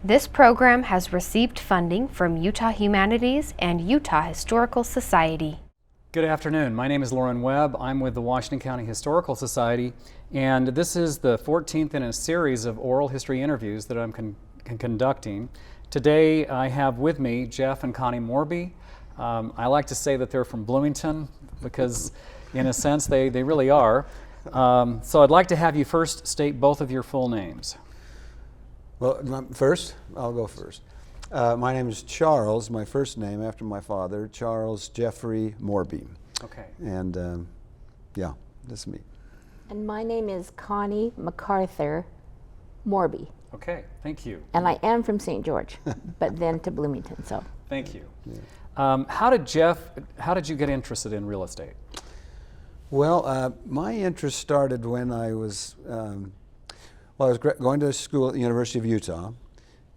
This program has received funding from Utah Humanities and Utah Historical Society. Good afternoon. My name is Loren Webb. I'm with the Washington County Historical Society, and this is the 14th in a series of oral history interviews that I'm conducting. Today I have with me Jeff and Connie Morby. I like to say that they're from Bloomington because in a sense they really are. So I'd like to have you first state both of your full names. Well, first? I'll go first. My name is Charles, my first name after my father, Charles Jeffrey Morby. Okay. And yeah, that's me. And my name is Connie MacArthur Morby. Okay, thank you. And I am from St. George, but then to Bloomington, so. Thank you. Yeah. How did you get interested in real estate? Well, my interest started when I was, I was going to school at the University of Utah,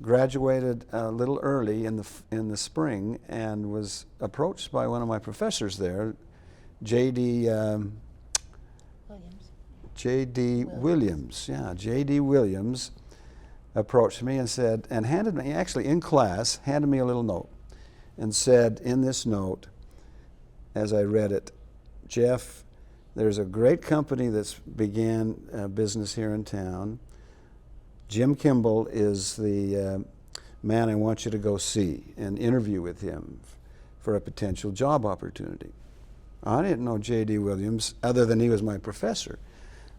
graduated a little early in the spring, and was approached by one of my professors there, J.D. Williams. Yeah, J.D. Williams approached me and said, and handed me, actually in class, handed me a little note and said in this note, as I read it, Jeff, there's a great company that's began business here in town. Jim Kimball is the man I want you to go see and interview with him for a potential job opportunity. I didn't know J.D. Williams other than he was my professor,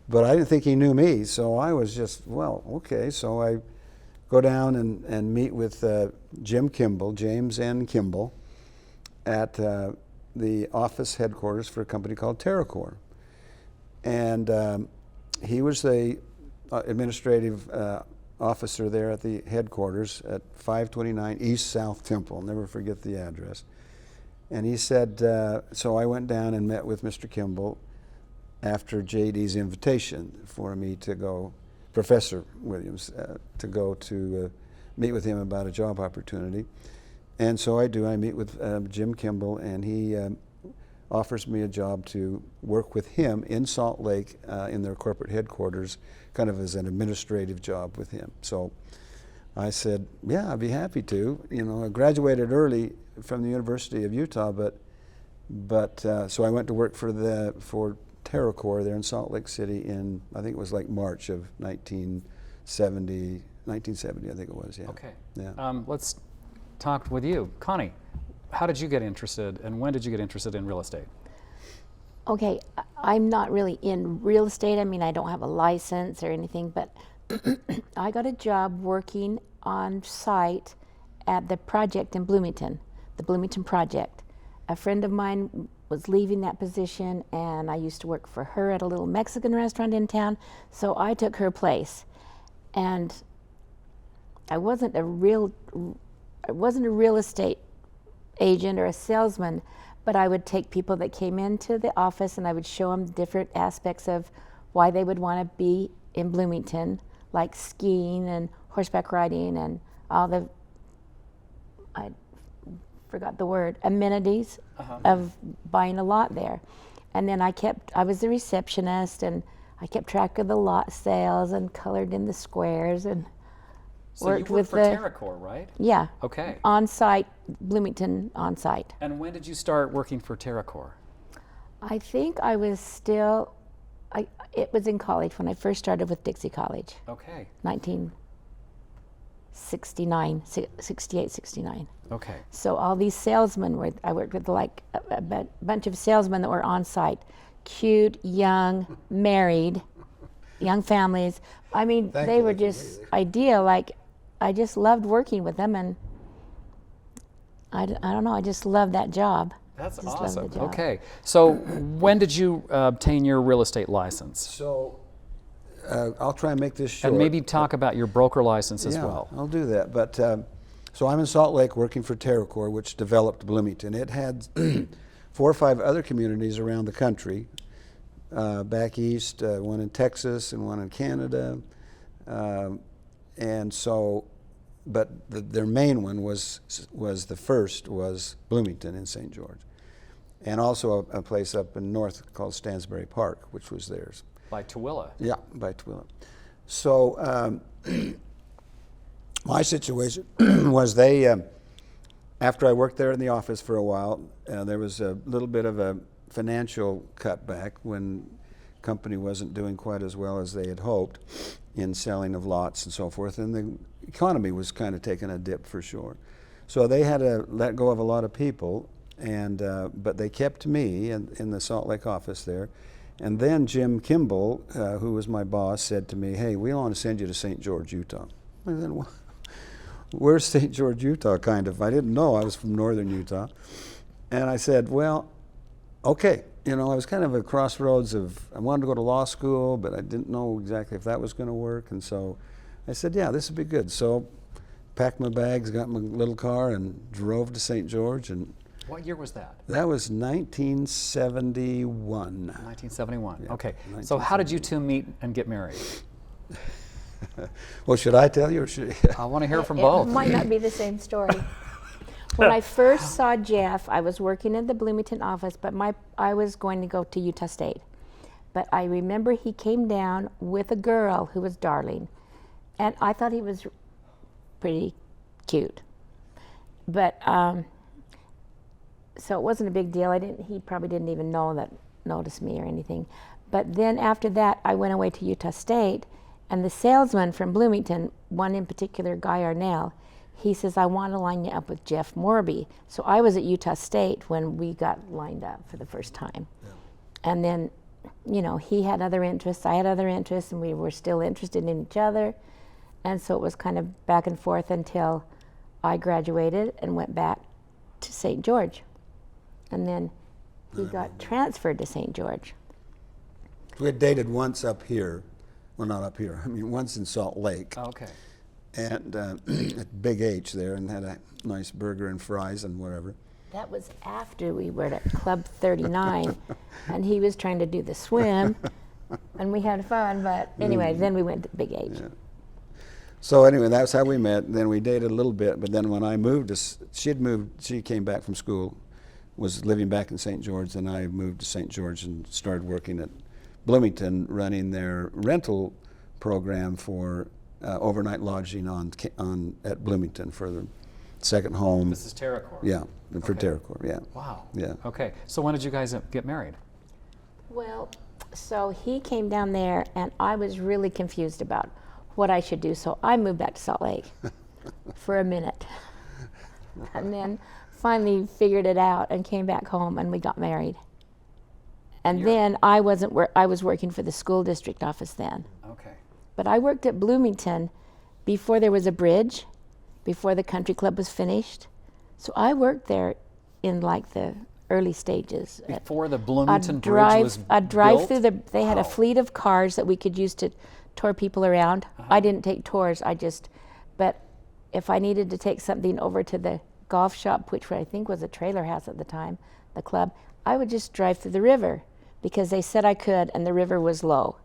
but I didn't think he knew me, so I was just, well, okay. So I go down and meet with Jim Kimball, James N. Kimball, at the office headquarters for a company called TerraCore. And he was the administrative officer there at the headquarters at 529 East South Temple. I'll never forget the address. And he said, so I went down and met with Mr. Kimball after JD's invitation for me to go, Professor Williams, to go to meet with him about a job opportunity. And so I do. I meet with Jim Kimball, and he offers me a job to work with him in Salt Lake in their corporate headquarters, kind of as an administrative job with him. So I said, yeah, I'd be happy to. You know, I graduated early from the University of Utah, but so I went to work for TerraCore there in Salt Lake City in, I think it was like March of 1970, I think it was, yeah. Okay. Yeah. Let's talk with you. Connie, how did you get interested, and when did you get interested in real estate? Okay, I'm not really in real estate. I mean, I don't have a license or anything, but I got a job working on site at the project in Bloomington, the Bloomington project. A friend of mine was leaving that position, and I used to work for her at a little Mexican restaurant in town, so I took her place. And I wasn't a real estate agent or a salesman, but I would take people that came into the office and I would show them different aspects of why they would want to be in Bloomington, like skiing and horseback riding and all the, I forgot the word, amenities of buying a lot there. And then I was the receptionist, and I kept track of the lot sales and colored in the squares and so you worked for TerraCore, right? Yeah. Okay. On-site, Bloomington on-site. And when did you start working for TerraCore? I think I was still, it was in college when I first started with Dixie College. Okay. 1969, 68, 69. Okay. So all these salesmen I worked with like a bunch of salesmen that were on-site. Cute, young, married, young families. I mean, they were just ideal. Like, I just loved working with them, and I don't know, I just loved that job. That's just awesome. loved the job. Okay, so when did you obtain your real estate license? So I'll try and make this short. And maybe talk about your broker license as well. I'll do that. But so I'm in Salt Lake working for TerraCore, which developed Bloomington. It had 4 or 5 other communities around the country, back east, one in Texas and one in Canada. And so, but their main one was Bloomington in St. George. And also a place up in north called Stansbury Park, which was theirs. By Tooele. Yeah, by Tooele. So My situation was after I worked there in the office for a while, there was a little bit of a financial cutback when company wasn't doing quite as well as they had hoped in selling of lots and so forth, and the economy was kind of taking a dip for sure. So they had to let go of a lot of people, and but they kept me in the Salt Lake office there. And then Jim Kimball, who was my boss, said to me, "Hey, we want to send you to St. George, Utah." I said, "Well, where's St. George, Utah?" Kind of. I didn't know I was from northern Utah. And I said, "Well, okay." You know, I was kind of at a crossroads of, I wanted to go to law school, but I didn't know exactly if that was going to work. And so I said, yeah, this would be good. So packed my bags, got my little car, and drove to St. George. And What year was that? that was 1971. 1971. Yeah, Okay. So how did you two meet and get married? Well, should I tell you or should I want to hear from It both. might not be the same story. When I first saw Jeff, I was working at the Bloomington office, but I was going to go to Utah State. But I remember he came down with a girl who was Darling, and I thought he was pretty cute. But so it wasn't a big deal. He probably didn't even notice me or anything. But then after that, I went away to Utah State, and the salesman from Bloomington, one in particular, Guy Arnell, he says, "I want to line you up with Jeff Morby." So I was at Utah State when we got lined up for the first time. Yeah. And then, you know, he had other interests, I had other interests, and we were still interested in each other. And so it was kind of back and forth until I graduated and went back to St. George. And then he got transferred to St. George. We had dated once up here. Well, not up here. I mean, once in Salt Lake. Okay. And at Big H there, and had a nice burger and fries and whatever. That was after we were at Club 39, and he was trying to do the swim, and we had fun, but anyway, then we went to Big H. Yeah. So anyway, that's how we met. Then we dated a little bit, but then when I moved, she came back from school, was living back in St. George, and I moved to St. George and started working at Bloomington, running their rental program for overnight lodging at Bloomington for the second home. This is TerraCore. Yeah, for Okay. TerraCore, yeah. Wow. Yeah. Okay. So when did you guys get married? Well, so he came down there, and I was really confused about what I should do, so I moved back to Salt Lake for a minute. And then finally figured it out and came back home, and we got married. And then I was working for the school district office then. Okay. But I worked at Bloomington before there was a bridge, before the country club was finished. So I worked there in like the early stages. Before the Bloomington Bridge was I'd drive built? through they had a Wow. fleet of cars that we could use to tour people around. I didn't take tours, but if I needed to take something over to the golf shop, which I think was a trailer house at the time, the club, I would just drive through the river because they said I could and the river was low.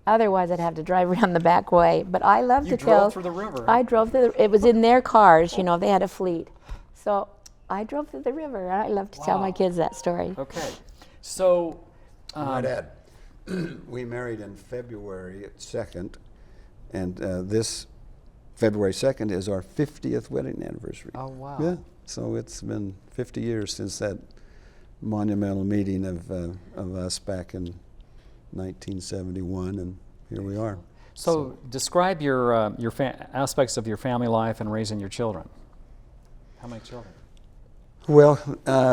Otherwise, I'd have to drive around the back way. But I love You to drove tell. through the river. I drove through it was in their cars, you know, they had a fleet. So I drove through the river. I love to tell my Wow. kids that story. Okay. So My dad, we married in February 2nd, and this February 2nd is our 50th wedding anniversary. Oh, wow. Yeah, so it's been 50 years since that monumental meeting of us back in 1971, and here we are. So describe your aspects of your family life and raising your children. How many children? Well,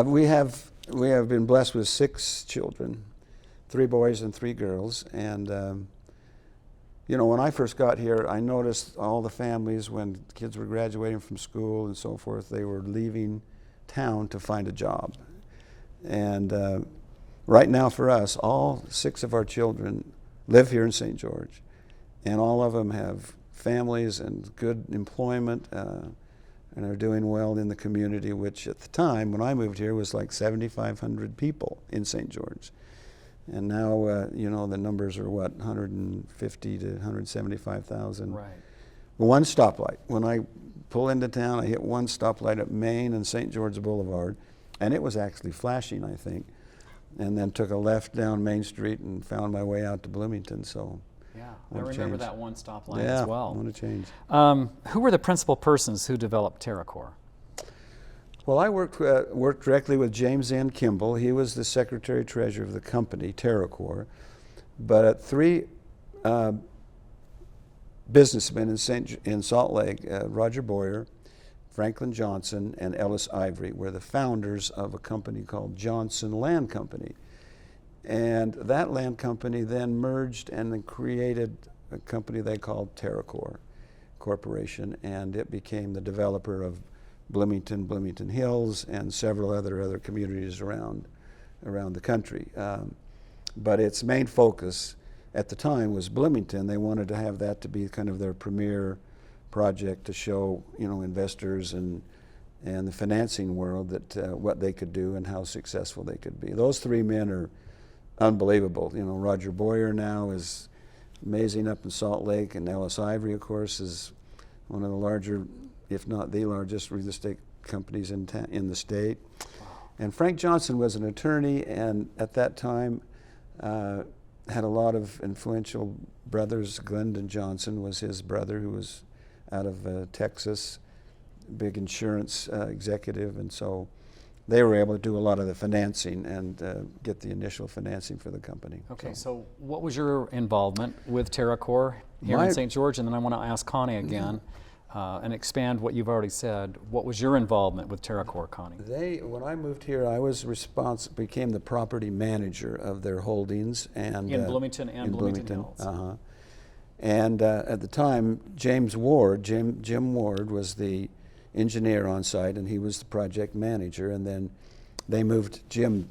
we have been blessed with 6 children, 3 boys and 3 girls, and you know, when I first got here, I noticed all the families when kids were graduating from school and so forth, they were leaving town to find a job. And right now for us, all 6 of our children live here in St. George, and all of them have families and good employment, and are doing well in the community, which at the time when I moved here was like 7,500 people in St. George. And now, you know, the numbers are what, 150 to 175,000. Right. One stoplight. When I pull into town, I hit one stoplight at Main and St. George Boulevard, and it was actually flashing, I think. And then took a left down Main Street and found my way out to Bloomington. So Yeah, I wanna remember change. that one stoplight Yeah, as well. I want to change. Who were the principal persons who developed TerraCore? Well, I worked directly with James N. Kimball. He was the secretary treasurer of the company, TerraCore. But at three businessmen in Salt Lake, Roger Boyer, Franklin Johnson, and Ellis Ivory, were the founders of a company called Johnson Land Company. And that land company then merged and then created a company they called TerraCore Corporation, and it became the developer of Bloomington, Bloomington Hills, and several other communities around the country. But its main focus at the time was Bloomington. They wanted to have that to be kind of their premier project to show, investors and the financing world that what they could do and how successful they could be. Those three men are unbelievable. Roger Boyer now is amazing up in Salt Lake, and Ellis Ivory, of course, is one of the larger, if not the largest, real estate companies in the state. And Frank Johnson was an attorney, and at that time had a lot of influential brothers. Glendon Johnson was his brother, who was out of Texas, big insurance executive, and so they were able to do a lot of the financing and get the initial financing for the company. Okay, so what was your involvement with TerraCore here in St. George? And then I want to ask Connie again and expand what you've already said. What was your involvement with TerraCore, Connie? When I moved here, I was became the property manager of their holdings, and In Bloomington and Bloomington Hills. And at the time, Jim Ward was the engineer on site, and he was the project manager. And then they moved Jim,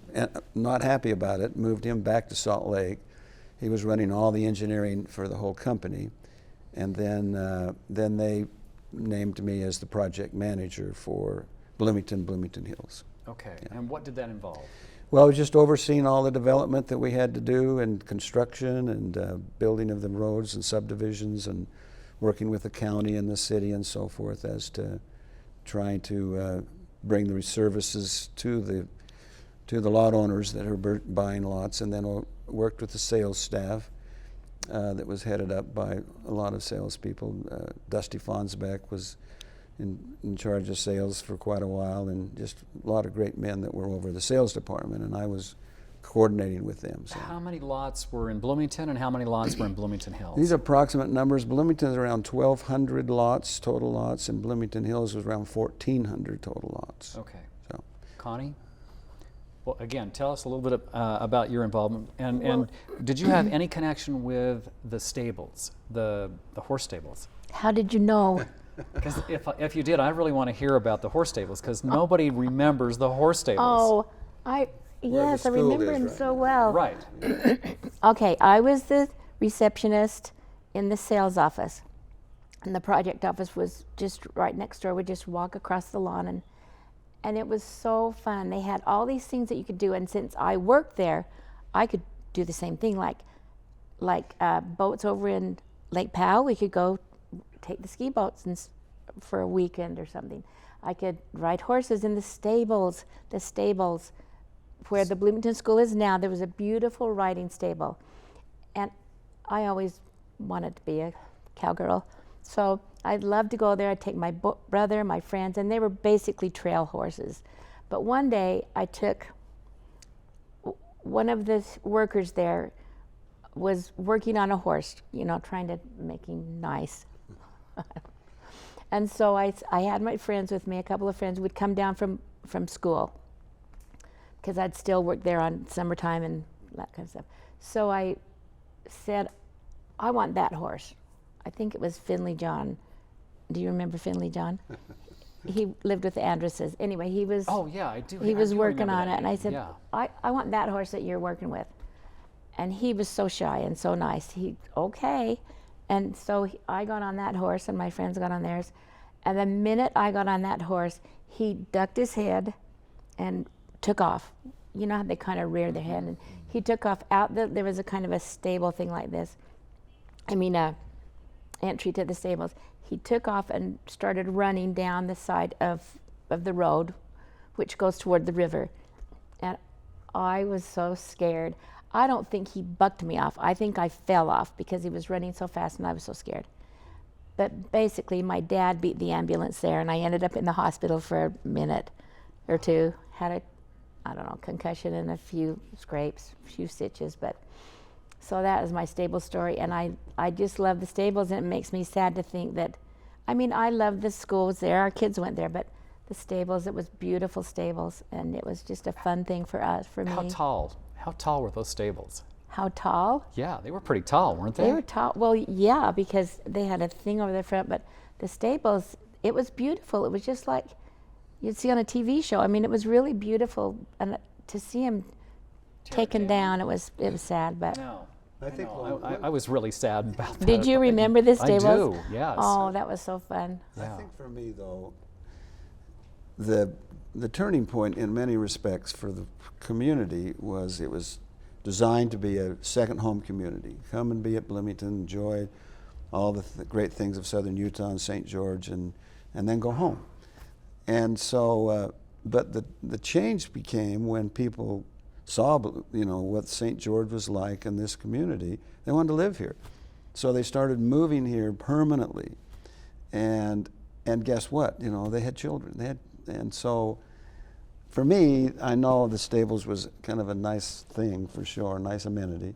not happy about it, moved him back to Salt Lake. He was running all the engineering for the whole company, and then they named me as the project manager for Bloomington Hills. Okay, and what did that involve? Well, just overseeing all the development that we had to do, and construction and building of the roads and subdivisions, and working with the county and the city and so forth as to trying to bring the services to the lot owners that are buying lots, and then worked with the sales staff that was headed up by a lot of salespeople. Dusty Fonsbeck was in charge of sales for quite a while, and just a lot of great men that were over the sales department, and I was coordinating with them. So. How many lots were in Bloomington and how many lots were in Bloomington Hills? These are approximate numbers. Bloomington's around 1,200 lots, total lots, and Bloomington Hills was around 1,400 total lots. Okay. So, Connie? Well, again, tell us a little bit about your involvement. And did you have any connection with the stables, the horse stables? How did you know? Because if you did, I really want to hear about the horse stables, because nobody remembers the horse stables. Oh, yes, I remember him so well. Right. Okay, I was the receptionist in the sales office, and the project office was just right next door. We'd just walk across the lawn, and it was so fun. They had all these things that you could do, and since I worked there, I could do the same thing, like boats over in Lake Powell. We could go take the ski boats for a weekend or something. I could ride horses in the stables where the Bloomington School is now. There was a beautiful riding stable, and I always wanted to be a cowgirl, so I'd love to go there. I'd take my brother, my friends, and they were basically trail horses. But one day I took one of the workers there was working on a horse, trying to make him nice. And so I had my friends with me. A couple of friends would come down from school, because I'd still work there on summertime and that kind of stuff. So I said, I want that horse. I think it was Finley John. Do you remember Finley John? He lived with the Andresses. Anyway, he was. Oh yeah, I do. He was working on that it, and I said, yeah. I want that horse that you're working with. And he was so shy and so nice. Okay. And so I got on that horse, and my friends got on theirs. And the minute I got on that horse, he ducked his head and took off. You know how they kind of rear their head, and he took off out. There was a kind of a stable thing like this. Entry to the stables. He took off and started running down the side of the road, which goes toward the river. And I was so scared. I don't think he bucked me off. I think I fell off because he was running so fast and I was so scared. But basically, my dad beat the ambulance there, and I ended up in the hospital for a minute or two. Had a, I don't know, concussion and a few scrapes, a few stitches. But so that is my stable story, and I just love the stables, and it makes me sad to think that, I mean, I love the schools there. Our kids went there, but the stables, it was beautiful stables, and it was just a fun thing for us, for me. How tall were those stables? How tall? Yeah, they were pretty tall, weren't they? They were tall. Well, yeah, because they had a thing over the front, but the stables, it was beautiful. It was just like you'd see on a TV show. I mean, it was really beautiful, and to see them taken down, it was sad. But No. I think I was really sad about that. did you remember the stables? I do, yes. Oh, that was so fun. I think for me, though, the turning point in many respects for the community was it was designed to be a second home community. Come and be at Bloomington, enjoy all the great things of southern Utah and St. George, and then go home. And so, but the change became when people saw, you know, what St. George was like in this community. They wanted to live here, so they started moving here permanently. And guess what? You know, they had children. And so, for me, I know the stables was kind of a nice thing for sure, a nice amenity.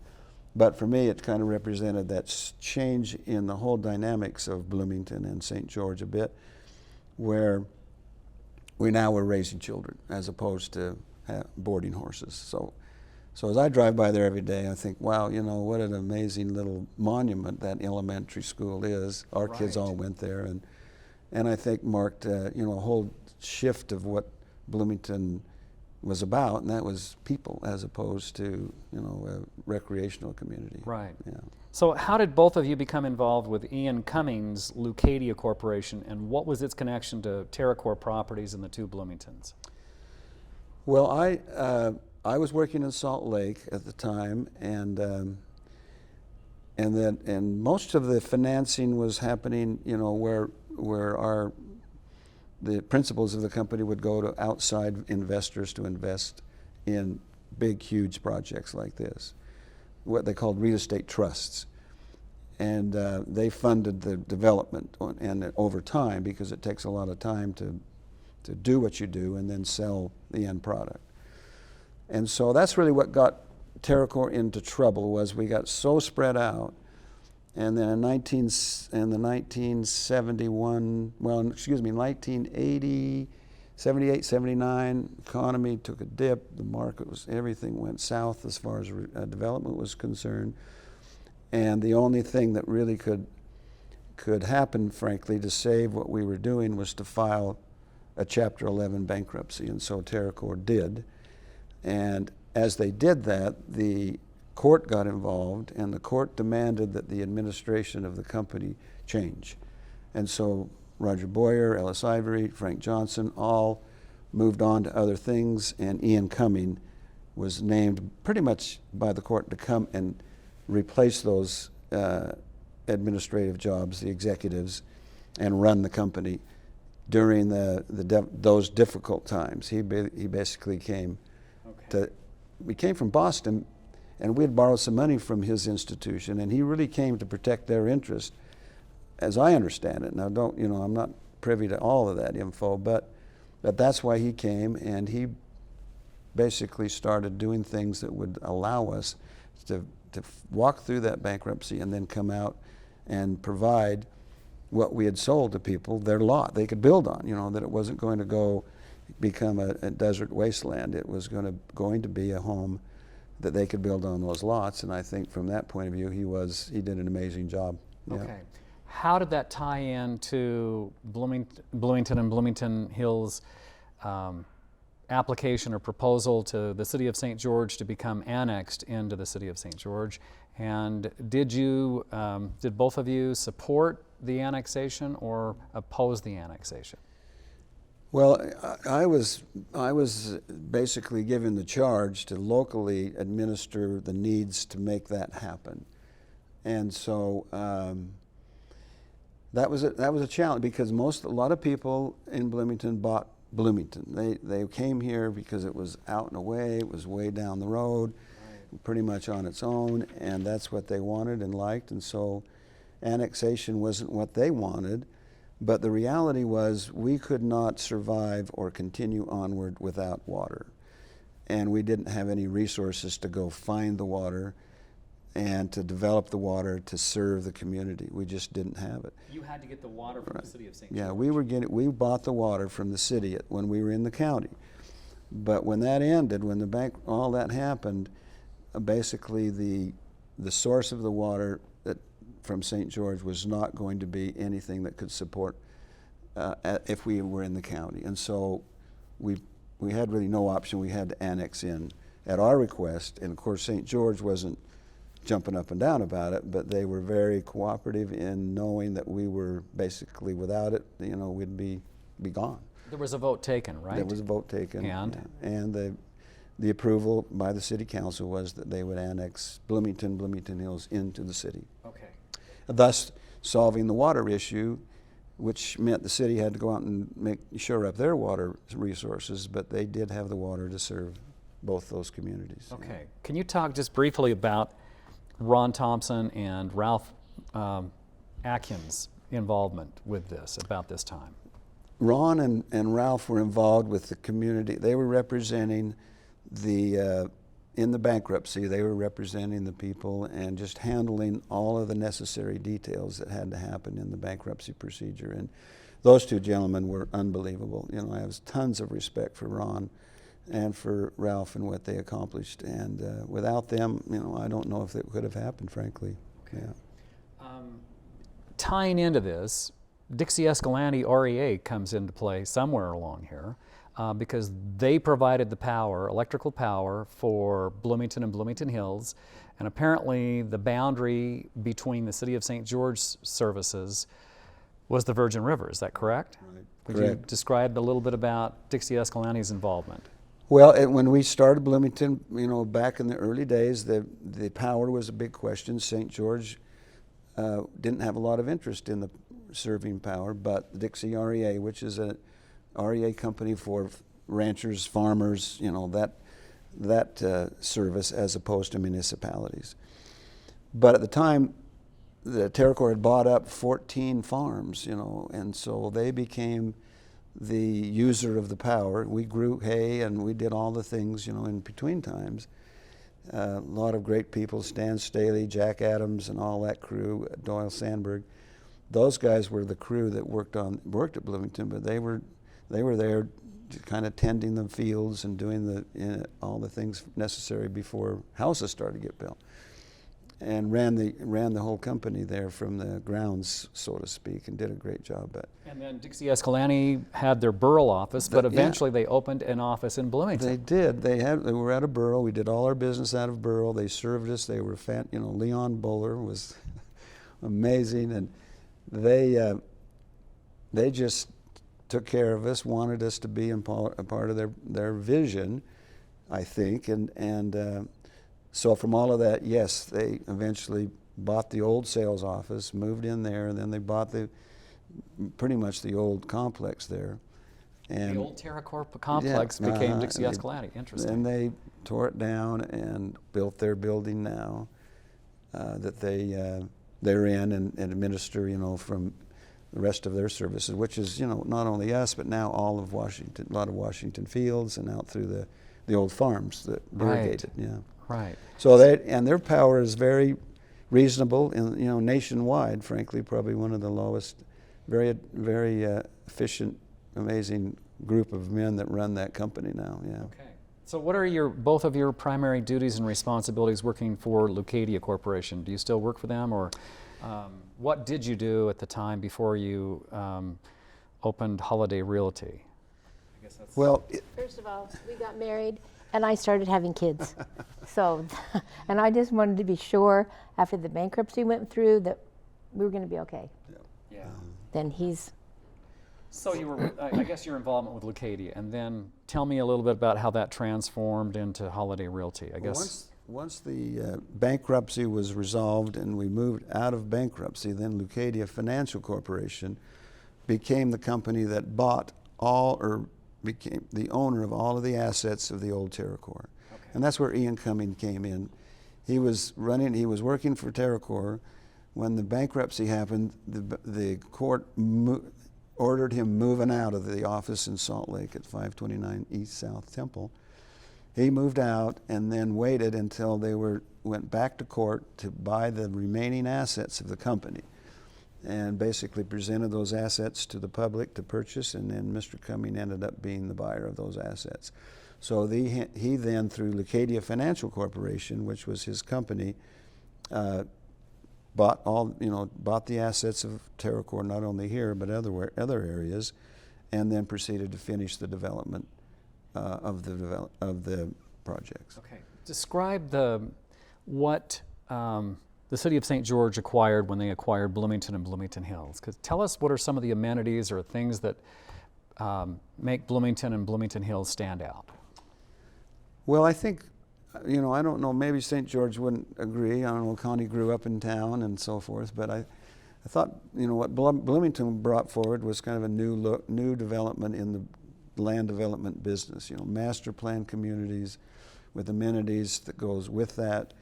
But for me, it kind of represented that change in the whole dynamics of Bloomington and St. George a bit, where we now were raising children as opposed to boarding horses. So as I drive by there every day, I think, wow, you know, what an amazing little monument that elementary school is. Our kids all went there, and I think marked, you know, a whole shift of what Bloomington was about, and that was people as opposed to, you know, a recreational community. Right. Yeah. So how did both of you become involved with Ian Cummings' Leucadia Corporation, and what was its connection to TerraCore Properties and the two Bloomingtons? Well, I was working in Salt Lake at the time, and most of the financing was happening, you know, where the principals of the company would go to outside investors to invest in big, huge projects like this, what they called real estate trusts. And they funded the development and over time, because it takes a lot of time to do what you do and then sell the end product. And so that's really what got TerraCore into trouble, was we got so spread out. And then in 1971, well, excuse me, 1980, 78, 79, economy took a dip. The market was, everything went south as far as development was concerned. And the only thing that really could happen, frankly, to save what we were doing was to file a Chapter 11 bankruptcy. And so TerraCore did. And as they did that, the court got involved, and the court demanded that the administration of the company change. And so Roger Boyer, Ellis Ivory, Frank Johnson all moved on to other things, and Ian Cumming was named pretty much by the court to come and replace those administrative jobs, the executives, and run the company during those difficult times. He basically came we came from Boston, and we had borrowed some money from his institution, and he really came to protect their interest, as I understand it. Now, I'm not privy to all of that info, but that's why he came, and he basically started doing things that would allow us to walk through that bankruptcy and then come out and provide what we had sold to people, their lot they could build on, that it wasn't going to become a desert wasteland. It was going to be a home that they could build on those lots. And I think from that point of view, he did an amazing job. Yeah. Okay. How did that tie in to Bloomington and Bloomington Hills application or proposal to the city of St. George to become annexed into the city of St. George? And did both of you support the annexation or oppose the annexation? Well, I was basically given the charge to locally administer the needs to make that happen, and so that was a challenge, because a lot of people in Bloomington bought Bloomington. They came here because it was out and away. It was way down the road. pretty much on its own, and that's what they wanted and liked, and so annexation wasn't what they wanted. But the reality was we could not survive or continue onward without water. And we didn't have any resources to go find the water and to develop the water to serve the community. We just didn't have it. You had to get the water from the city of St. Yeah, George. we bought the water from the city when we were in the county. But when that ended, when the bank, all that happened, basically the source of the water from St. George was not going to be anything that could support if we were in the county. And so we had really no option. We had to annex in at our request. And of course, St. George wasn't jumping up and down about it, but they were very cooperative in knowing that we were basically without it, we'd be gone. There was a vote taken, right? There was a vote taken. And? And the approval by the city council was that they would annex Bloomington Hills into the city. Okay. Thus solving the water issue, which meant the city had to go out and shore up their water resources, but they did have the water to serve both those communities. Okay. Can you talk just briefly about Ron Thompson and Ralph Atkins' involvement with this about this time? Ron and Ralph were involved with the community. They were representing in the bankruptcy, they were representing the people and just handling all of the necessary details that had to happen in the bankruptcy procedure. And those two gentlemen were unbelievable. I have tons of respect for Ron and for Ralph and what they accomplished. And without them, I don't know if it could have happened, frankly. Okay. Yeah. Tying into this, Dixie Escalante REA comes into play somewhere along here because they provided the power, electrical power, for Bloomington and Bloomington Hills. And apparently the boundary between the City of St. George services was the Virgin River. Is that correct? Right. Could Correct. you describe a little bit about Dixie Escalante's involvement? Well, when we started Bloomington, back in the early days, the power was a big question. St. George didn't have a lot of interest in the serving power, but Dixie REA, which is a REA company for ranchers, farmers, that service as opposed to municipalities. But at the time, the TerraCorps had bought up 14 farms, and so they became the user of the power. We grew hay and we did all the things, in between times. A lot of great people, Stan Staley, Jack Adams, and all that crew, Doyle Sandberg. Those guys were the crew that worked at Bloomington, but they were there kind of tending the fields and doing all the things necessary before houses started to get built, and ran the whole company there from the grounds, so to speak, and did a great job. And then Dixie Escalante had their Burrell office, but eventually they opened an office in Bloomington. They did. They were out of Burrell. We did all our business out of Burrell. They served us. They were Leon Buller was amazing, and they just took care of us, wanted us to be a part of their vision, I think, and so from all of that, yes, they eventually bought the old sales office, moved in there, and then they bought pretty much the old complex there. And the old TerraCorp complex became Dixie Escalante. Interesting. And they tore it down and built their building now that they're in and administer, from the rest of their services, which is, not only us, but now all of Washington, a lot of Washington fields and out through the old farms that irrigated. Yeah. Right. So their power is very reasonable and, nationwide, frankly, probably one of the lowest, very, very efficient, amazing group of men that run that company now. Yeah. Okay. So what are both of your primary duties and responsibilities working for Leucadia Corporation? Do you still work for them, or what did you do at the time before you opened Holiday Realty? I guess that's First of all, we got married and I started having kids. So, and I just wanted to be sure after the bankruptcy went through that we were going to be okay. Yeah. Then he's... So you were, I guess your involvement with Leucadia, and then tell me a little bit about how that transformed into Holiday Realty, I guess. Once the bankruptcy was resolved and we moved out of bankruptcy, then Leucadia Financial Corporation became the company that bought became the owner of all of the assets of the old TerraCorp. Okay. And that's where Ian Cumming came in. He was working for TerraCore. When the bankruptcy happened, the court ordered him moving out of the office in Salt Lake at 529 East South Temple. He moved out and then waited until they went back to court to buy the remaining assets of the company, and basically presented those assets to the public to purchase, and then Mr. Cumming ended up being the buyer of those assets. So he then, through Leucadia Financial Corporation, which was his company, bought the assets of TerraCore, not only here but other areas, and then proceeded to finish the development of the projects. Okay, describe what the city of St. George acquired when they acquired Bloomington and Bloomington Hills. Tell us what are some of the amenities or things that make Bloomington and Bloomington Hills stand out. Well, I think, I don't know, maybe St. George wouldn't agree. I don't know, Connie grew up in town and so forth, but I thought, what Bloomington brought forward was kind of a new development in the land development business, master plan communities with amenities that goes with that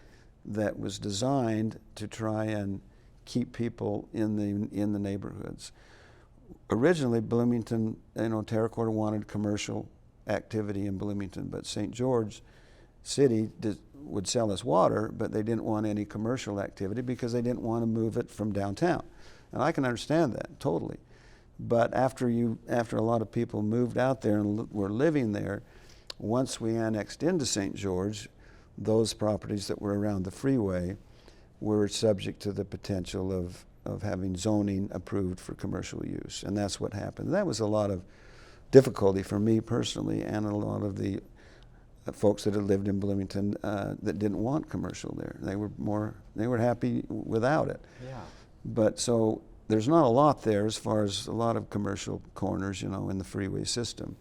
was designed to try and keep people in the neighborhoods. Originally, Bloomington, TerraCore wanted commercial activity in Bloomington, but St. George City would sell us water, but they didn't want any commercial activity because they didn't want to move it from downtown. And I can understand that totally. But after a lot of people moved out there and were living there, once we annexed into St. George, those properties that were around the freeway were subject to the potential of having zoning approved for commercial use. And that's what happened. That was a lot of difficulty for me personally, and a lot of the folks that had lived in Bloomington that didn't want commercial there. They were happy without it. Yeah. But so there's not a lot there as far as a lot of commercial corners, in the freeway system,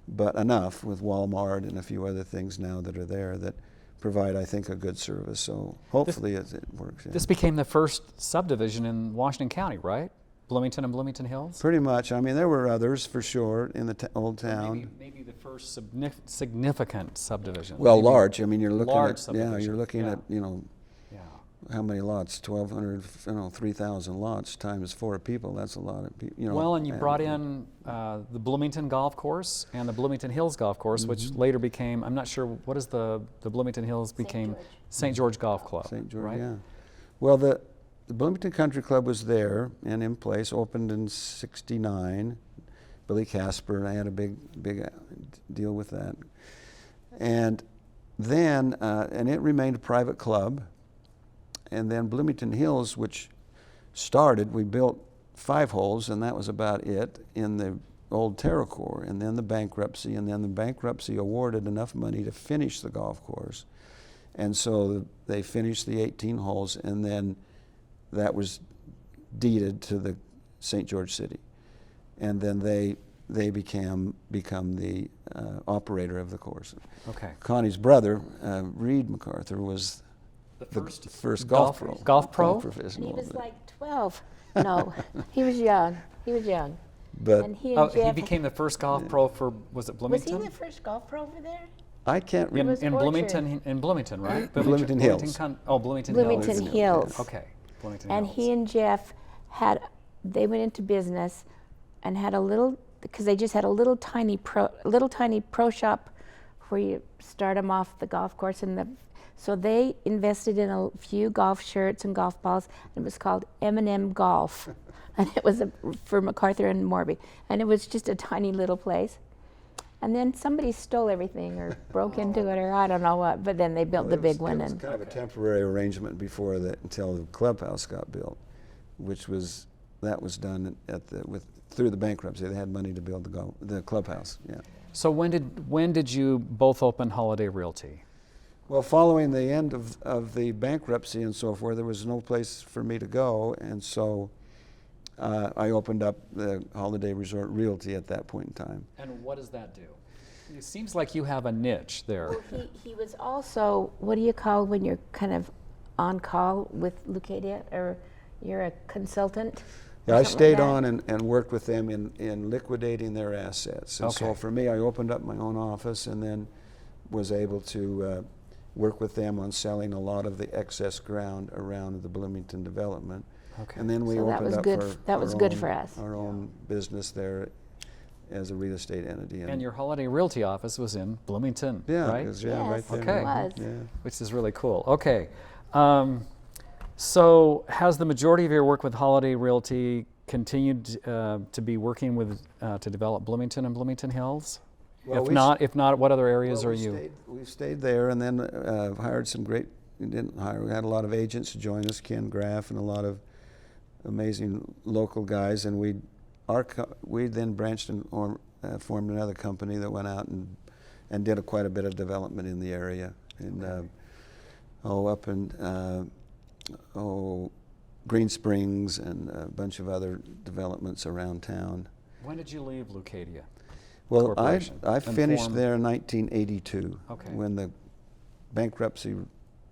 but enough with Walmart and a few other things now that are there that provide, I think, a good service. So hopefully it works. Yeah. This became the first subdivision in Washington County, right? Bloomington and Bloomington Hills? Pretty much. I mean, there were others for sure in the old town. Maybe the first significant subdivision. Well, maybe large. I mean, you're looking large at subdivision. you're looking Yeah. at how many lots? 1,200, 3,000 lots times 4 people. That's a lot of people. Well, and you brought in the Bloomington Golf Course and the Bloomington Hills Golf Course, which later became, I'm not sure, what is the Bloomington Hills became? St. George Golf Club. St. George, right? yeah. Well, the Bloomington Country Club was there and in place, opened in '69. Billy Casper and I had a big deal with that. And then, and it remained a private club. And then Bloomington Hills, which started, we built 5 holes, and that was about it in the old TerraCore. And then the bankruptcy awarded enough money to finish the golf course. And so they finished the 18 holes, and then that was deeded to the St. George City. And then they become the operator of the course. Okay. Connie's brother, Reed MacArthur, was the first golf professional. He was like 12. No, he was young. But And he and He Jeff, became the first golf pro for, was it was Bloomington? he the first golf pro over there? I can't remember. In Orchard. Bloomington, right? Bloomington Hills. Bloomington Bloomington Hills. Hills. Okay, Bloomington And Hills. he and Jeff they went into business and had a little, because they just had a little tiny pro shop where you start them off the golf course, so they invested in a few golf shirts and golf balls, and it was called M&M Golf. And it was for MacArthur and Morby. And it was just a tiny little place. And then somebody stole everything or broke into it, or I don't know what, but then they built the big one. It was kind of a temporary arrangement before that, until the clubhouse got built, which was done through the bankruptcy. They had money to build the clubhouse. Yeah. So when did you both open Holiday Realty? Well, following the end of the bankruptcy and so forth, there was no place for me to go, and so I opened up the Holiday Resort Realty at that point in time. And what does that do? It seems like you have a niche there. Well, he was also, what do you call when you're kind of on call with Leucadia, or you're a consultant? Yeah, I stayed that? on and worked with them in liquidating their assets. And so Okay. for me, I opened up my own office, and then was able to work with them on selling a lot of the excess ground around the Bloomington development. Okay. And then we So that opened was up good. our, That was our good own, for us. our own business there as a real estate entity. And your Holiday Realty office was in Bloomington, yeah, right? 'cause, yeah, right Yes, there. Okay. it was. Yeah. Which is really cool. Okay. So has the majority of your work with Holiday Realty continued to be working with to develop Bloomington and Bloomington Hills? Well, If not, what other areas well, are you? We stayed there, and then hired some great. We didn't hire. We had a lot of agents join us, Ken Graff, and a lot of amazing local guys. And we then branched and formed another company that went out and did quite a bit of development in the area, and up in Green Springs and a bunch of other developments around town. When did you leave Leucadia? Well, Corporation I and finished form- there in 1982 Okay. when the bankruptcy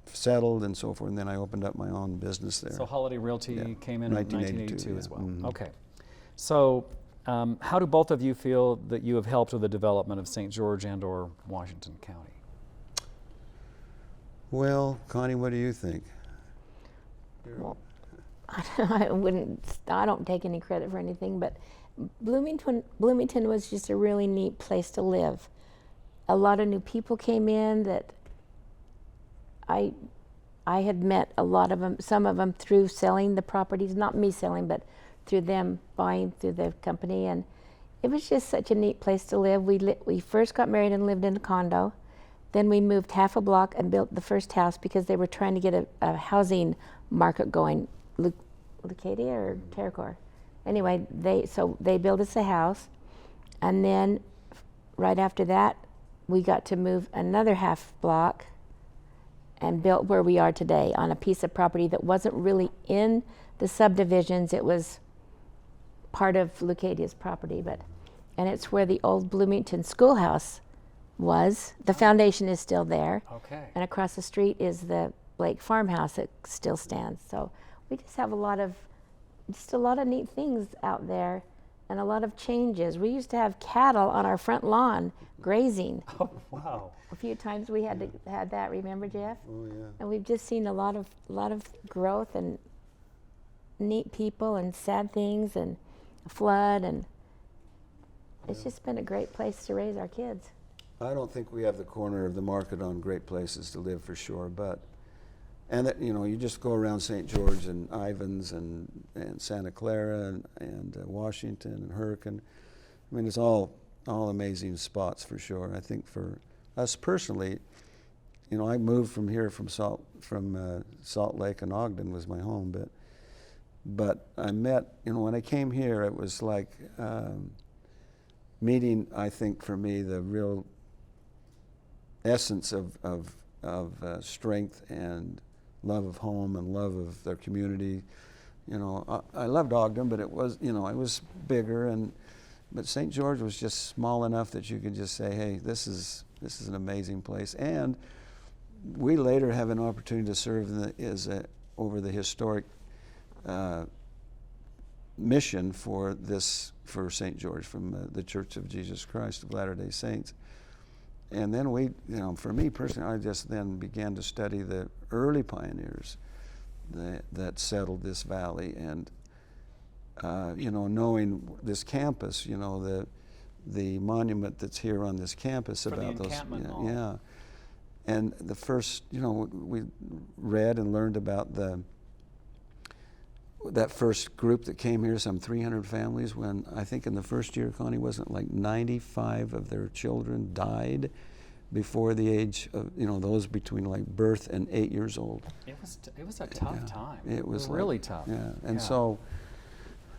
settled and so forth, and then I opened up my own business there. So Holiday Realty Yeah. came in 1982 as yeah. well. Mhm. Okay. So how do both of you feel that you have helped with the development of St. George and or Washington County? Well, Connie, what do you think? Well, I don't take any credit for anything, but Bloomington was just a really neat place to live. A lot of new people came in that I had met a lot of them, some of them through selling the properties, not me selling, but through them buying through the company, and it was just such a neat place to live. We first got married and lived in a condo. Then we moved half a block and built the first house because they were trying to get a housing market going. Leucadia or Terracor? Anyway, they built us a house, and then right after that, we got to move another half block and built where we are today on a piece of property that wasn't really in the subdivisions. It was part of Leucadia's property, and it's where the old Bloomington schoolhouse was. The foundation is still there. Okay. And across the street is the Blake farmhouse that still stands. So we just have a lot of neat things out there and a lot of changes. We used to have cattle on our front lawn grazing. Oh, wow. A few times we had that, remember, Jeff? Oh, yeah. And we've just seen a lot of growth and neat people and sad things and a flood, and it's just been a great place to raise our kids. I don't think we have the corner of the market on great places to live for sure, and that, you just go around St. George and Ivans and Santa Clara and Washington and Hurricane. I mean, it's all amazing spots for sure. I think for us personally, I moved from here from Salt Lake, and Ogden was my home, but I met, when I came here, it was like meeting, I think for me, the real essence of strength and love of home and love of their community. I loved Ogden, but it was, it was bigger, but St. George was just small enough that you could just say, hey, this is an amazing place. And we later have an opportunity to serve over the historic mission for St. George from the Church of Jesus Christ of Latter-day Saints. And then for me personally, I just then began to study the early pioneers that settled this valley, and knowing this campus, the monument that's here on this campus For about the those, encampment mall. yeah. And the first, we read and learned about that first group that came here, some 300 families, when I think in the first year, Connie, wasn't like 95 of their children died before the age of, those between like birth and 8 years old. It was a tough time. It was really tough. Yeah, and Yeah.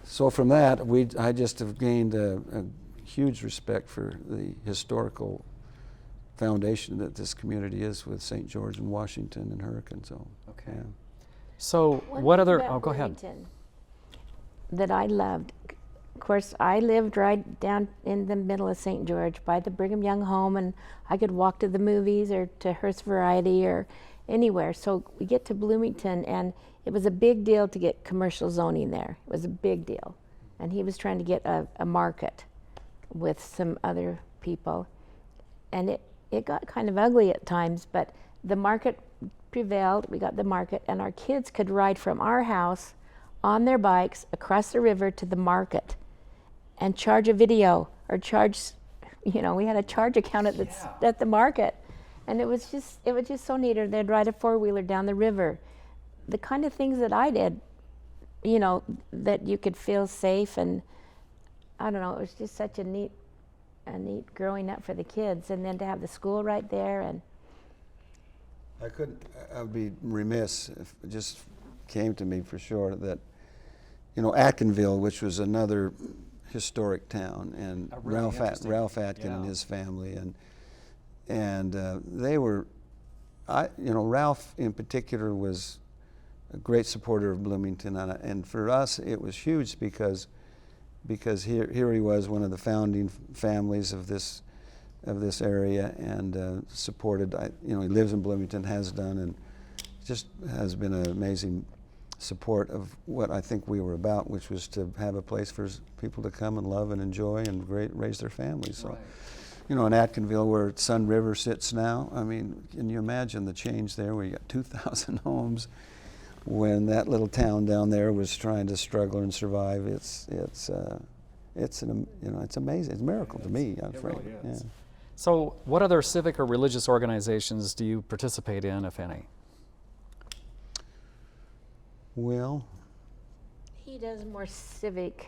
so from that, I just have gained a huge respect for the historical foundation that this community is with St. George and Washington and Hurricane. So, Okay. yeah. So One what thing other? about Oh, go ahead. Bloomington that I loved. Of course, I lived right down in the middle of St. George by the Brigham Young home, and I could walk to the movies or to Hearst Variety or anywhere. So we get to Bloomington, and it was a big deal to get commercial zoning there. It was a big deal. And he was trying to get a market with some other people. And it got kind of ugly at times, but the market prevailed. We got the market, and our kids could ride from our house on their bikes across the river to the market and charge a video or charge, we had a charge account at the market. And it was just so neat. Or they'd ride a four-wheeler down the river. The kind of things that I did, that you could feel safe, and I don't know, it was just such a neat growing up for the kids, and then to have the school right there. And I would be remiss if it just came to me for sure that, Atkinville, which was another historic town, and really Ralph Atkin and his family, and they were, Ralph in particular was a great supporter of Bloomington, and for us it was huge because here he was, one of the founding families of this area, and supported. He lives in Bloomington, has done, and just has been an amazing support of what I think we were about, which was to have a place for people to come and love and enjoy and raise their families. So, Right. in Atkinville, where Sun River sits now, I mean, can you imagine the change there, where you got 2,000 homes, when that little town down there was trying to struggle and survive? It's amazing. It's a miracle to me, I'm afraid. Really is. Yeah. So what other civic or religious organizations do you participate in, if any? Well, he does more civic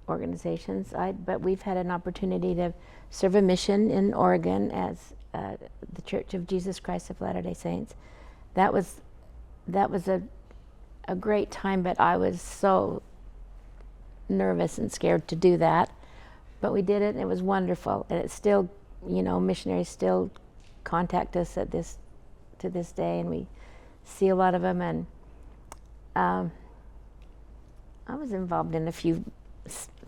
organizations, but we've had an opportunity to serve a mission in Oregon as the Church of Jesus Christ of Latter-day Saints. That was a great time, but I was so nervous and scared to do that. But we did it, and it was wonderful. And it's still, missionaries still contact us to this day, and we see a lot of them. And I was involved in a few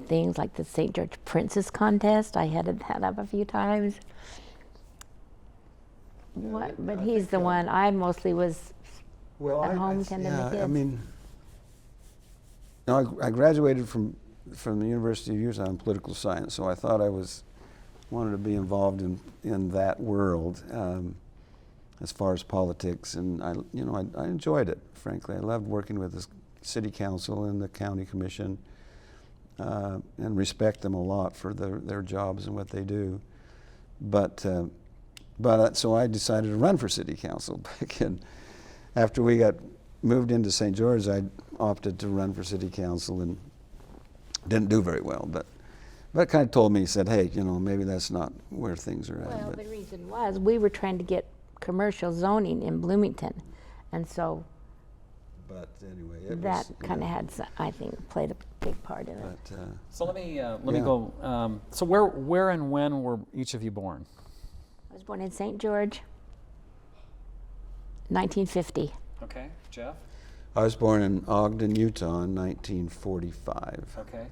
things like the St. George Princess Contest. I headed that up a few times. But he's the one. I mostly was at home tending the kids. I mean, I graduated from the University of Utah in political science, so I thought I wanted to be involved in that world as far as politics, and I enjoyed it. Frankly, I loved working with the city council and the county commission, and respect them a lot for their jobs and what they do. But so I decided to run for city council back in. After we got moved into St. George, I opted to run for city council and didn't do very well. But it kind of told me, said, hey, maybe that's not where things are at. Well, the reason was we were trying to get commercial zoning in Bloomington, and so. But anyway, that kind of had, I think, played a big part in it. So let me go. So where and when were each of you born? I was born in St. George, 1950. Okay, Jeff. I was born in Ogden, Utah, in 1945. Okay.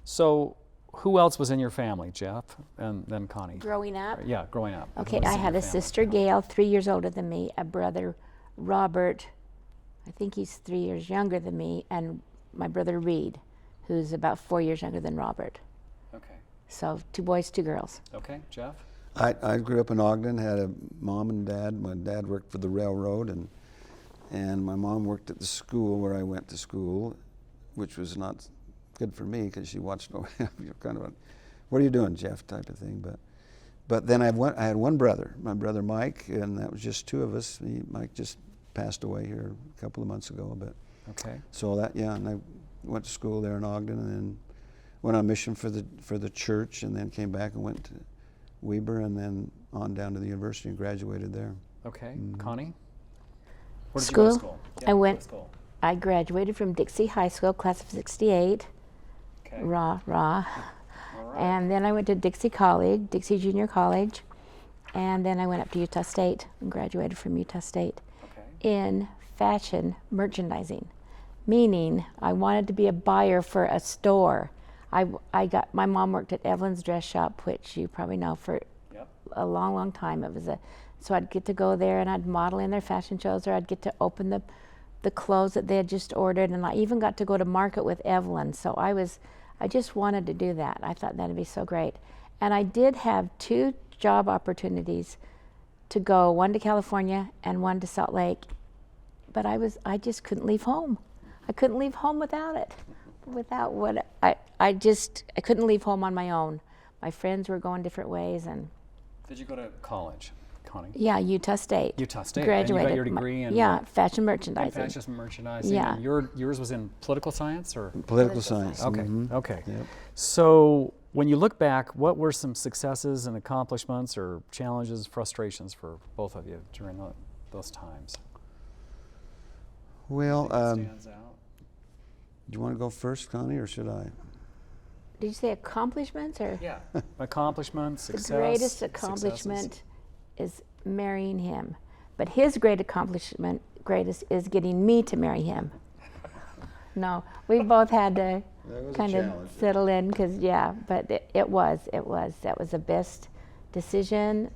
So who else was in your family, Jeff, and then Connie? Growing up? Yeah, growing up. Okay, Who was I in had your a family? sister, Gail, 3 years older than me, a brother, Robert, I think he's 3 years younger than me, and my brother, Reed, who's about 4 years younger than Robert. Okay. So 2 boys, 2 girls. Okay, Jeff. I grew up in Ogden, had a mom and dad. My dad worked for the railroad, and my mom worked at the school where I went to school, which was not good for me because she watched over kind of a, what are you doing, Jeff, type of thing. But then I had one brother, my brother Mike, and that was just 2 of us. Mike just passed away here a couple of months ago. But Okay. so and I went to school there in Ogden, and then went on mission for the church, and then came back and went to Weber, and then on down to the university and graduated there. Okay. Connie? Where did School? you go to school? Yeah, I where went- to school. I graduated from Dixie High School, class of 68. Okay. Rah. All right. And then I went to Dixie College, Dixie Junior College, and then I went up to Utah State and graduated from Utah State Okay. in fashion merchandising, meaning I wanted to be a buyer for a store. My mom worked at Evelyn's Dress Shop, which you probably know, for Yep. a long, long time. So I'd get to go there and I'd model in their fashion shows, or I'd get to open the clothes that they had just ordered, and I even got to go to market with Evelyn. So I just wanted to do that. I thought that'd be so great. And I did have 2 job opportunities to go, one to California and one to Salt Lake. But I just couldn't leave home. I couldn't leave home without it. Without what I couldn't leave home on my own. My friends were going different ways, and Did you go to college, Connie? yeah, Utah State. Utah State. Graduated. And you got your degree in yeah, fashion in merchandising. fashion merchandising. Yeah. And yours was in political science, or? Political science. Okay. Mhm. Okay. Yep. So when you look back, what were some successes and accomplishments, or challenges, frustrations for both of you during those times? Well, Stands out. do you want to go first, Connie, or should I? Did you say accomplishments or? Yeah. Accomplishments, success. The greatest accomplishment is marrying him, but his greatest is getting me to marry him. No, we both had to That was a kind of challenge. settle in, because but that was the best decision,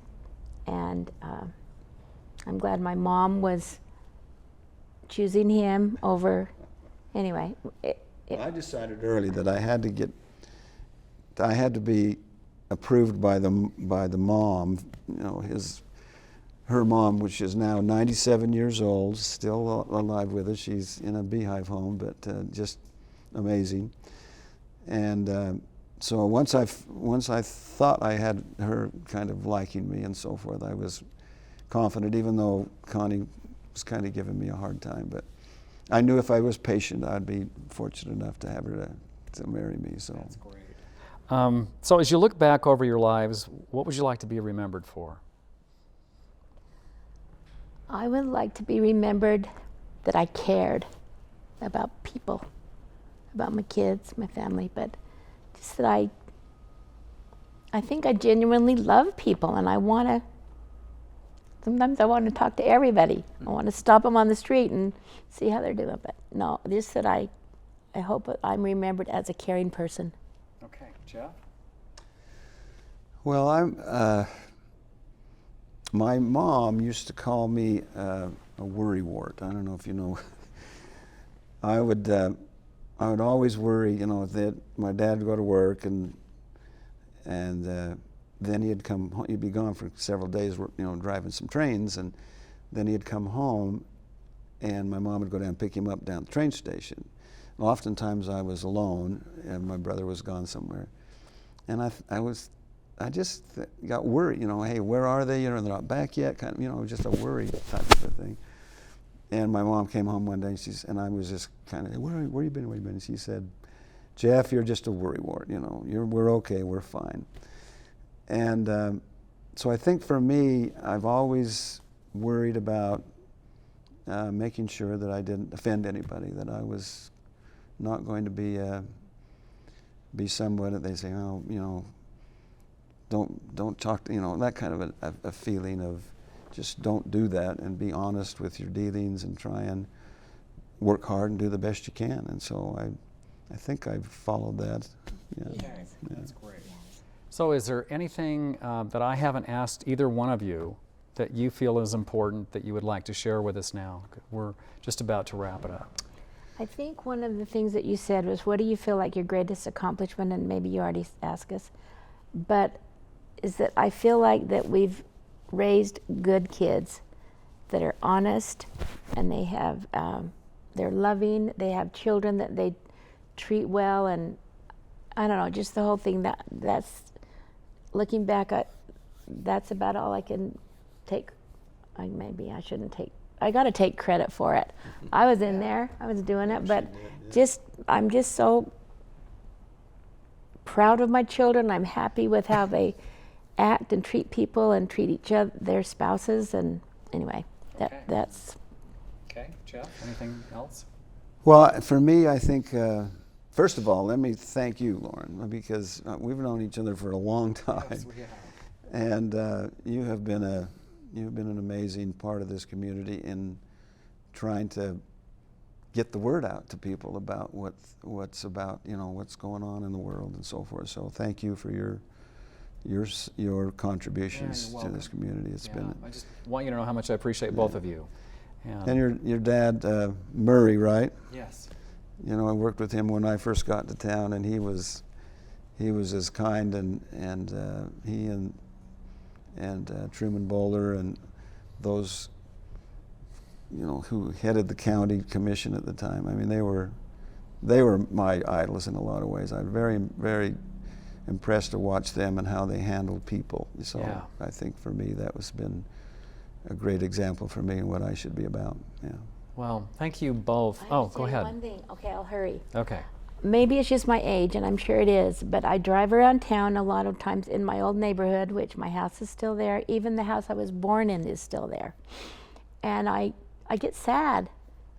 and I'm glad my mom was choosing him over. Anyway, I decided early that I had to be approved by the mom, you know, her mom, which is now 97 years old, still alive with us. She's in a beehive home, but just amazing. And so once I thought I had her kind of liking me and so forth, I was confident, even though Connie was kind of giving me a hard time. But I knew if I was patient, I'd be fortunate enough to have her to marry me. So. That's great. So as you look back over your lives, what would you like to be remembered for? I would like to be remembered that I cared about people, about my kids, my family, but just that I think I genuinely love people, and sometimes I want to talk to everybody. I want to stop them on the street and see how they're doing, but no, just that I hope that I'm remembered as a caring person. Okay, Jeff? Well, my mom used to call me a worrywart. I don't know if you know. I would always worry, you know, that my dad would go to work and then he'd come home. He'd be gone for several days, you know, driving some trains, and then he'd come home, and my mom would go down and pick him up down at the train station. And oftentimes I was alone, and my brother was gone somewhere, and I just got worried, you know, hey, where are they? You know, they're not back yet, kind of, you know, just a worry type of a thing. And my mom came home one day, and I was just kind of, where you been? Where you been? And she said, Jeff, you're just a worrywart, you know, we're okay, we're fine. And so I think for me, I've always worried about making sure that I didn't offend anybody, that I was not going to be someone that they say, oh, you know, don't talk to, you know, that kind of a feeling of just don't do that, and be honest with your dealings and try and work hard and do the best you can. And so I think I've followed that. Yeah. Okay, Yeah. that's great. So is there anything that I haven't asked either one of you that you feel is important that you would like to share with us now? We're just about to wrap it up. I think one of the things that you said was, what do you feel like your greatest accomplishment, and maybe you already asked us, but is that I feel like that we've raised good kids that are honest, and they have, they're loving, they have children that they treat well, and I don't know, just the whole thing that's, looking back, that's about all I can take. Maybe I shouldn't take, I got to take credit for it. I was in there, I was doing it, but I'm just so proud of my children. I'm happy with how they act and treat people and treat each other, their spouses, and anyway, Okay. that's. Okay, Jeff, anything else? Well, for me, I think, first of all, let me thank you, Loren, because we've known each other for a long time. Yes, we have. And you have been an amazing part of this community in trying to get the word out to people about what's about, you know, what's going on in the world and so forth. So thank you for your contributions to this community. It's been. I just want you to know how much I appreciate both of you. And your dad, Murray, right? Yes. You know, I worked with him when I first got to town, and he was as kind, and he and Truman Bowler and those, you know, who headed the county commission at the time. I mean, they were my idols in a lot of ways. I'm very, very impressed to watch them and how they handled people. So Yeah. I think for me that was been a great example for me and what I should be about. Yeah. Well, thank you both. I have Oh, to go say ahead. One thing. Okay, I'll hurry. Okay. Maybe it's just my age, and I'm sure it is, but I drive around town a lot of times in my old neighborhood, which my house is still there. Even the house I was born in is still there. And I get sad.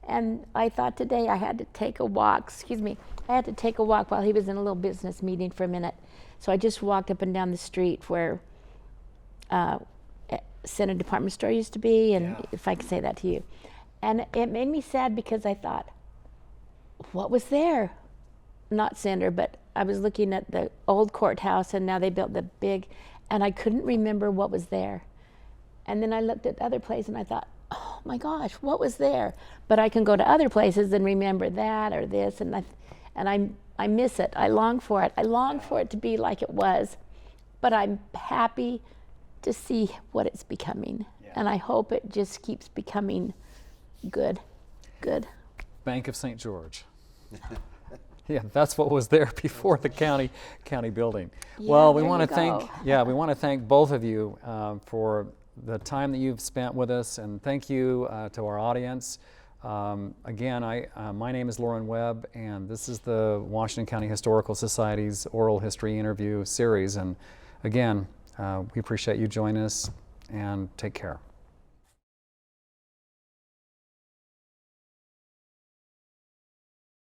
And I thought today I had to take a walk, excuse me, I had to take a walk while he was in a little business meeting for a minute. So I just walked up and down the street where Center Department Store used to be, and Yeah. if I can say that to you. And it made me sad because I thought, what was there? Not Center, but I was looking at the old courthouse, and now they built the big, and I couldn't remember what was there. And then I looked at other places and I thought, oh my gosh, what was there? But I can go to other places and remember that or this, and I miss it. I long for it. I long for it to be like it was, but I'm happy to see what it's becoming. Yeah. And I hope it just keeps becoming good. Good. Bank of St. George. Yeah, that's what was there before the county building. Yeah, Well, we there want you to thank go. we want to thank both of you for the time that you've spent with us, and thank you to our audience. Again, my name is Loren Webb, and this is the Washington County Historical Society's Oral History Interview Series. And again, we appreciate you joining us, and take care.